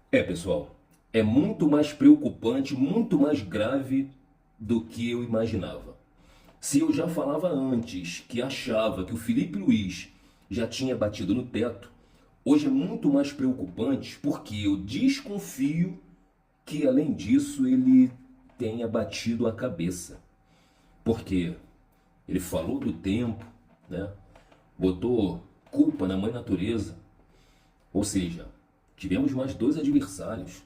Pessoal, é muito mais preocupante, muito mais grave do que eu imaginava. Se eu já falava antes que achava que o Felipe Luiz já tinha batido no teto, hoje é muito mais preocupante porque eu desconfio que, além disso, ele tenha batido a cabeça. Porque ele falou do tempo, né? Botou culpa na mãe natureza. Ou seja, tivemos mais dois adversários.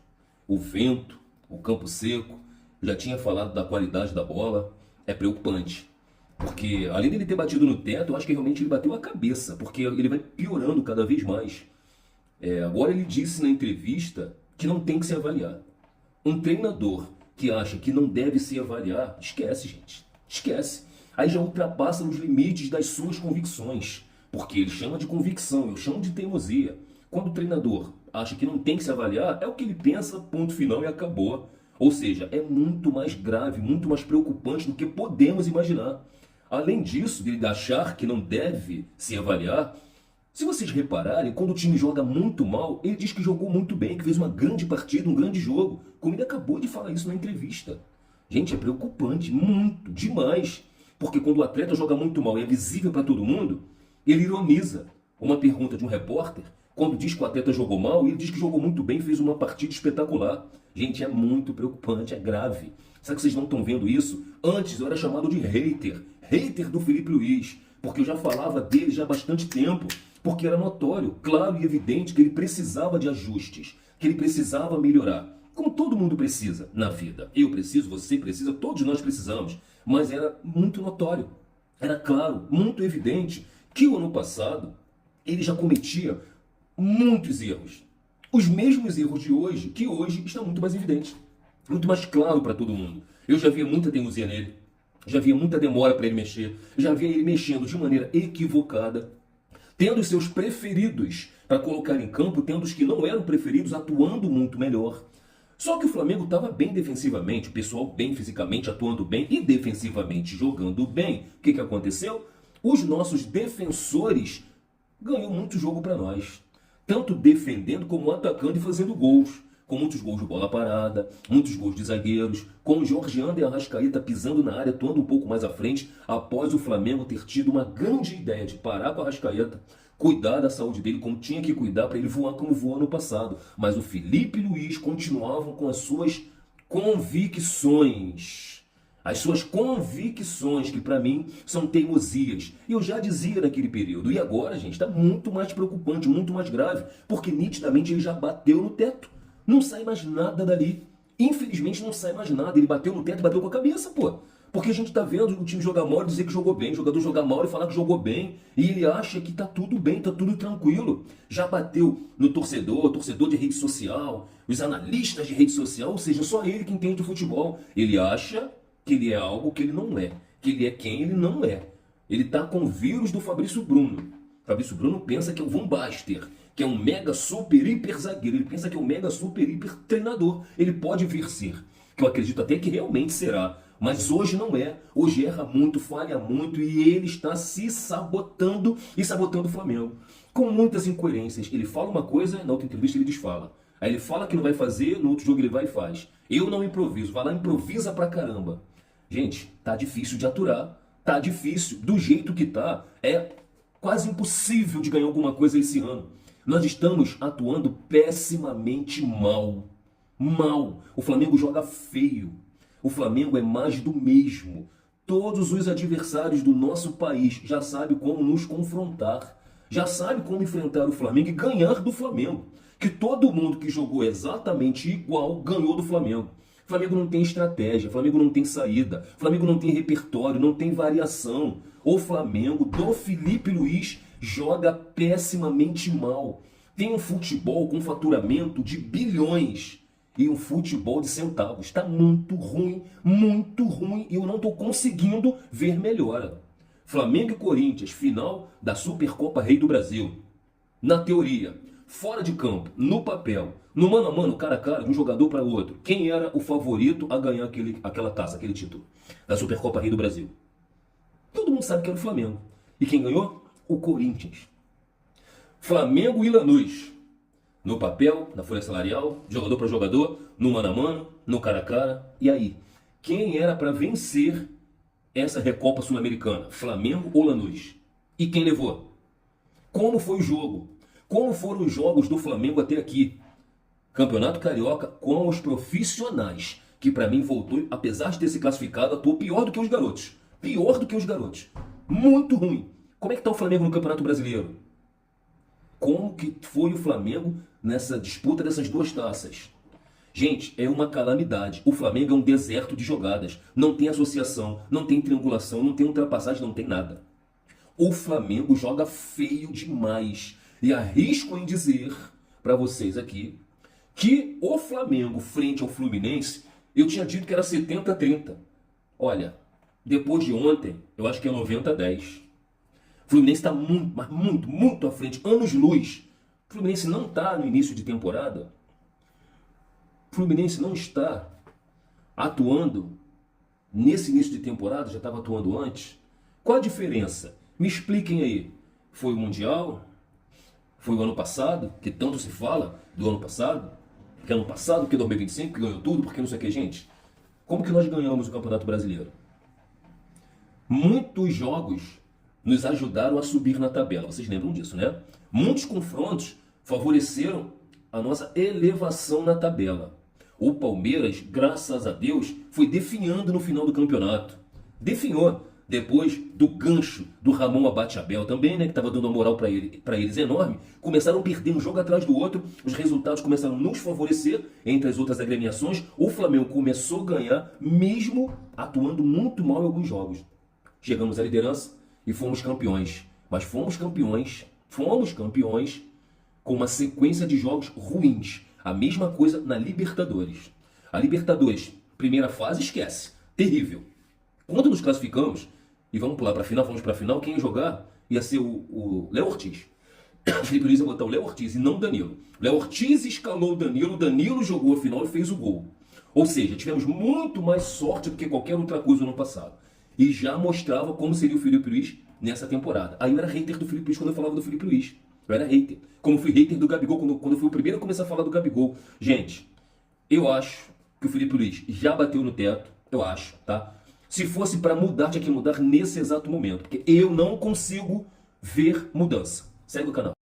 O vento, o campo seco, já tinha falado da qualidade da bola. É preocupante. Porque além dele ter batido no teto, eu acho que realmente ele bateu a cabeça, porque ele vai piorando cada vez mais. Agora ele disse na entrevista que não tem que se avaliar. Um treinador que acha que não deve se avaliar, esquece, gente. Esquece. Aí já ultrapassa os limites das suas convicções. Porque ele chama de convicção, eu chamo de teimosia. Quando o treinador acha que não tem que se avaliar, é o que ele pensa, ponto final e acabou. Ou seja, é muito mais grave, muito mais preocupante do que podemos imaginar. Além disso, de ele achar que não deve se avaliar, se vocês repararem, quando o time joga muito mal, ele diz que jogou muito bem, que fez uma grande partida, um grande jogo. Como ele acabou de falar isso na entrevista. Gente, é preocupante, muito, demais. Porque quando o atleta joga muito mal e é visível para todo mundo, ele ironiza uma pergunta de um repórter, quando diz que o atleta jogou mal, ele diz que jogou muito bem, fez uma partida espetacular. Gente, é muito preocupante, é grave. Será que vocês não estão vendo isso? Antes eu era chamado de hater, hater do Felipe Luiz, porque eu já falava dele já há bastante tempo, porque era notório, claro e evidente que ele precisava de ajustes, que ele precisava melhorar. Como todo mundo precisa na vida. Eu preciso, você precisa, todos nós precisamos. Mas era muito notório, era claro, muito evidente que o ano passado ele já cometia muitos erros. Os mesmos erros de hoje, que hoje estão muito mais evidentes, muito mais claro para todo mundo. Eu já via muita teimosia nele, já via muita demora para ele mexer, já via ele mexendo de maneira equivocada, tendo os seus preferidos para colocar em campo, tendo os que não eram preferidos atuando muito melhor. Só que o Flamengo estava bem defensivamente, o pessoal bem fisicamente, atuando bem e defensivamente jogando bem. O que aconteceu? Os nossos defensores ganhou muito jogo para nós. Tanto defendendo como atacando e fazendo gols. Com muitos gols de bola parada, muitos gols de zagueiros, com o Georgiano e a Arrascaeta pisando na área, atuando um pouco mais à frente, após o Flamengo ter tido uma grande ideia de parar com a Arrascaeta, cuidar da saúde dele como tinha que cuidar para ele voar como voou no passado. Mas o Felipe Luiz continuavam com as suas convicções. As suas convicções, que para mim são teimosias. E eu já dizia naquele período. E agora, gente, está muito mais preocupante, muito mais grave. Porque nitidamente ele já bateu no teto. Não sai mais nada dali. Infelizmente não sai mais nada. Ele bateu no teto e bateu com a cabeça, pô. Porque a gente tá vendo o time jogar mal e dizer que jogou bem, o jogador jogar mal e falar que jogou bem, e ele acha que tá tudo bem, tá tudo tranquilo. Já bateu no torcedor, torcedor de rede social, os analistas de rede social, ou seja, só ele que entende o futebol. Ele acha que ele é algo que ele não é, que ele é quem ele não é. Ele tá com o vírus do Fabrício Bruno. Fabrício Bruno pensa que é o Van Basten, que é um mega super hiper zagueiro. Ele pensa que é um mega super hiper treinador. Ele pode vir ser, que eu acredito até que realmente será. Mas hoje não é. Hoje erra muito, falha muito e ele está se sabotando e sabotando o Flamengo. Com muitas incoerências. Ele fala uma coisa, na outra entrevista ele desfala. Aí ele fala que não vai fazer, no outro jogo ele vai e faz. Eu não improviso. Vai lá e improvisa pra caramba. Gente, tá difícil de aturar. Tá difícil. Do jeito que tá, é quase impossível de ganhar alguma coisa esse ano. Nós estamos atuando pessimamente mal. Mal. O Flamengo joga feio. O Flamengo é mais do mesmo. Todos os adversários do nosso país já sabem como nos confrontar. Já sabem como enfrentar o Flamengo e ganhar do Flamengo. Que todo mundo que jogou exatamente igual ganhou do Flamengo. O Flamengo não tem estratégia, o Flamengo não tem saída, o Flamengo não tem repertório, não tem variação. O Flamengo do Felipe Luiz joga pessimamente mal. Tem um futebol com faturamento de bilhões e um futebol de centavos. Está muito ruim e eu não estou conseguindo ver melhora. Flamengo e Corinthians, final da Supercopa Rei do Brasil. Na teoria, fora de campo, no papel, no mano a mano, cara a cara, de um jogador para outro, quem era o favorito a ganhar aquela taça, aquele título da Supercopa Rei do Brasil? Todo mundo sabe que era o Flamengo. E quem ganhou? O Corinthians. Flamengo e Lanús. No papel, na folha salarial, jogador para jogador, no mano a mano, no cara a cara. E aí? Quem era para vencer essa Recopa Sul-Americana? Flamengo ou Lanús? E quem levou? Como foi o jogo? Como foram os jogos do Flamengo até aqui? Campeonato Carioca com os profissionais, que para mim voltou, apesar de ter se classificado, atuou pior do que os garotos. Pior do que os garotos. Muito ruim. Como é que tá o Flamengo no Campeonato Brasileiro? Como que foi o Flamengo nessa disputa dessas duas taças? Gente, é uma calamidade. O Flamengo é um deserto de jogadas. Não tem associação, não tem triangulação, não tem ultrapassagem, não tem nada. O Flamengo joga feio demais. E arrisco em dizer para vocês aqui que o Flamengo frente ao Fluminense, eu tinha dito que era 70-30. Olha, depois de ontem, eu acho que é 90-10. O Fluminense está muito, mas muito, muito à frente, anos-luz. O Fluminense não está no início de temporada. O Fluminense não está atuando nesse início de temporada, já estava atuando antes. Qual a diferença? Me expliquem aí. Foi o Mundial? Foi o ano passado? Que tanto se fala do ano passado? Que ano passado, que 2025, que ganhou tudo, porque não sei o que, gente. Como que nós ganhamos o Campeonato Brasileiro? Muitos jogos nos ajudaram a subir na tabela. Vocês lembram disso, né? Muitos confrontos favoreceram a nossa elevação na tabela. O Palmeiras, graças a Deus, foi definhando no final do campeonato. Definhou. Depois do gancho do Ramon Abate-Abel também, né, que estava dando uma moral para eles enorme, começaram a perder um jogo atrás do outro, os resultados começaram a nos favorecer, entre as outras agremiações, o Flamengo começou a ganhar, mesmo atuando muito mal em alguns jogos. Chegamos à liderança e fomos campeões, mas fomos campeões com uma sequência de jogos ruins. A mesma coisa na Libertadores. A Libertadores, primeira fase, esquece, terrível. Quando nos classificamos, e vamos pular para a final, vamos para a final, quem ia jogar ia ser o Léo Ortiz. O Felipe Luiz ia botar o Léo Ortiz e não o Danilo. O Léo Ortiz escalou o Danilo jogou a final e fez o gol. Ou seja, tivemos muito mais sorte do que qualquer outra coisa no ano passado. E já mostrava como seria o Felipe Luiz nessa temporada. Aí eu era hater do Felipe Luiz quando eu falava do Felipe Luiz. Eu era hater. Como fui hater do Gabigol quando eu fui o primeiro a começar a falar do Gabigol. Gente, eu acho que o Felipe Luiz já bateu no teto. Eu acho, tá? Se fosse para mudar, tinha que mudar nesse exato momento. Porque eu não consigo ver mudança. Segue o canal.